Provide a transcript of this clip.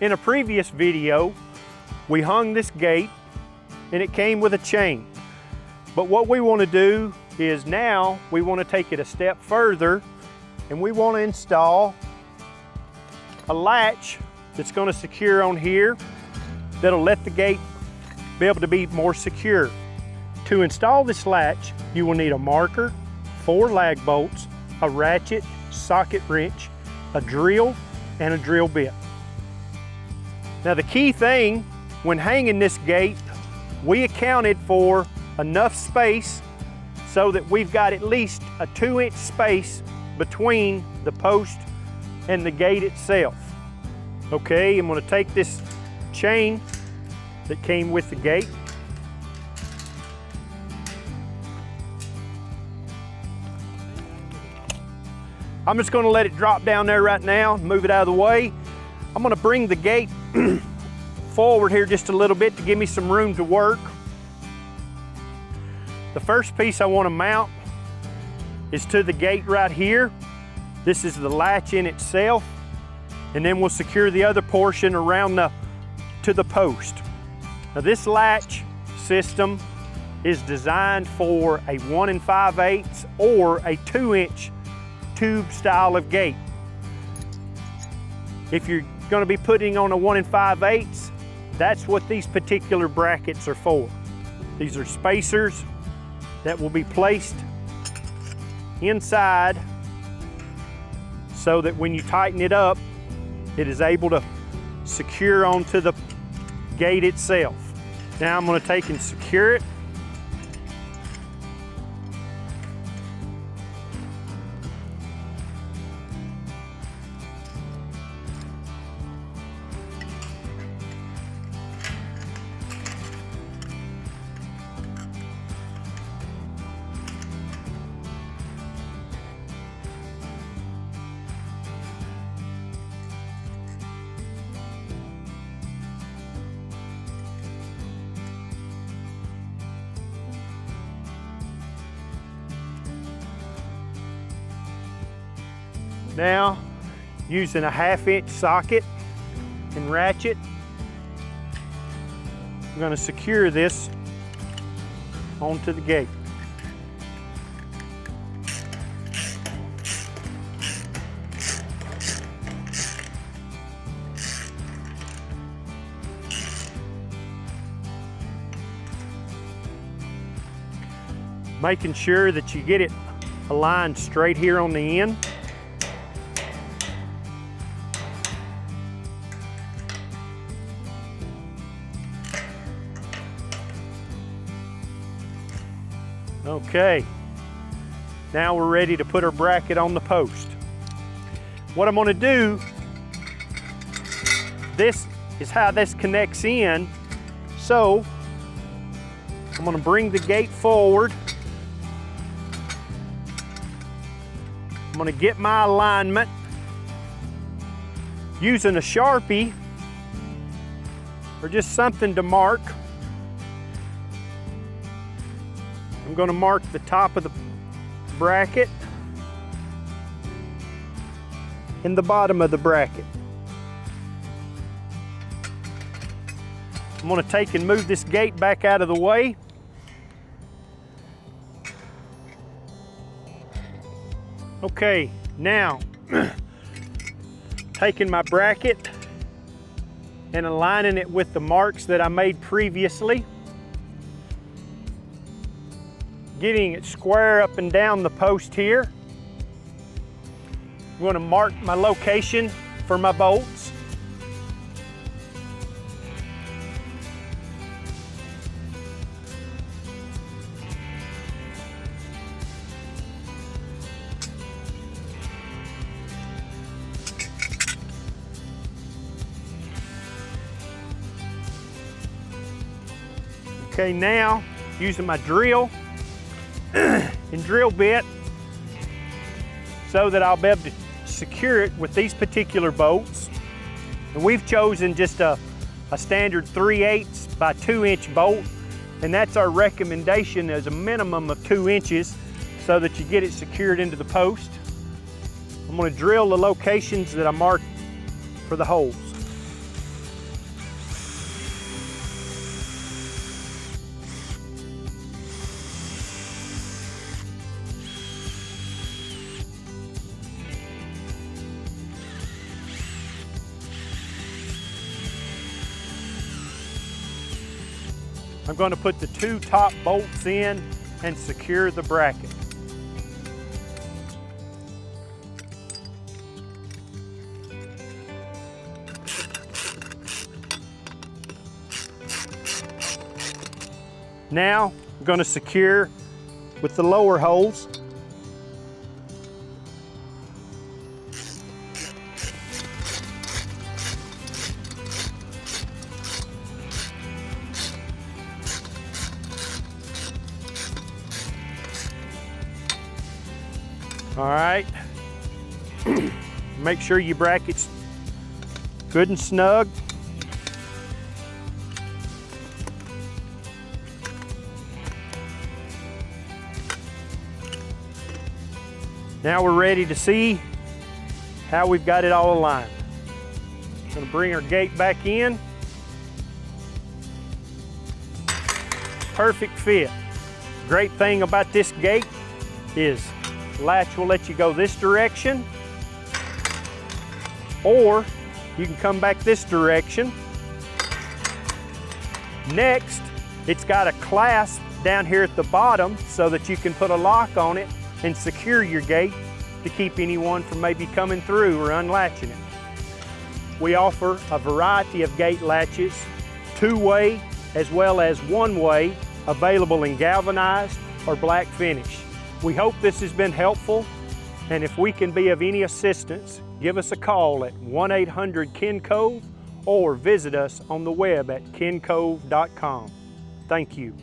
In a previous video, we hung this gate and it came with a chain. But what we want to do is now we want to take it a step further and we want to install a latch that's going to secure on here that'll let the gate be able to be more secure. To install this latch, you will need a marker, 4 lag bolts, a ratchet, socket wrench, a drill, and a drill bit. Now the key thing when hanging this gate, we accounted for enough space so that we've got at least a 2-inch space between the post and the gate itself. Okay, I'm going to take this chain that came with the gate. I'm just going to let it drop down there right now, move it out of the way. I'm going to bring the gate forward here just a little bit to give me some room to work. The first piece I want to mount is to the gate right here. This is the latch in itself, and then we'll secure the other portion around to the post. Now this latch system is designed for a 1 5/8 or a 2-inch tube style of gate. If you're going to be putting on a 1 5/8, that's what these particular brackets are for. These are spacers that will be placed inside so that when you tighten it up, it is able to secure onto the gate itself. Now I'm going to take and secure it. Now, using a 1/2-inch socket and ratchet, I'm going to secure this onto the gate. Making sure that you get it aligned straight here on the end. Okay, now we're ready to put our bracket on the post. What I'm going to do, this is how this connects in. So I'm going to bring the gate forward. I'm going to get my alignment using a Sharpie or just something to mark. I'm going to mark the top of the bracket and the bottom of the bracket. I'm going to take and move this gate back out of the way. Okay, now taking my bracket and aligning it with the marks that I made previously. Getting it square up and down the post here. I'm going to mark my location for my bolts. Okay, now using my drill and drill bit so that I'll be able to secure it with these particular bolts. And we've chosen just a standard 3/8 by 2-inch bolt, and that's our recommendation as a minimum of 2 inches so that you get it secured into the post. I'm going to drill the locations that I marked for the holes. I'm going to put the 2 top bolts in and secure the bracket. Now I'm going to secure with the lower holes. All right, make sure your bracket's good and snug. Now we're ready to see how we've got it all aligned. I'm going to bring our gate back in. Perfect fit. Great thing about this gate is the latch will let you go this direction, or you can come back this direction. Next, it's got a clasp down here at the bottom so that you can put a lock on it and secure your gate to keep anyone from maybe coming through or unlatching it. We offer a variety of gate latches, 2-way as well as 1-way, available in galvanized or black finish. We hope this has been helpful, and if we can be of any assistance, give us a call at 1-800-KENCOVE or visit us on the web at kencove.com. Thank you.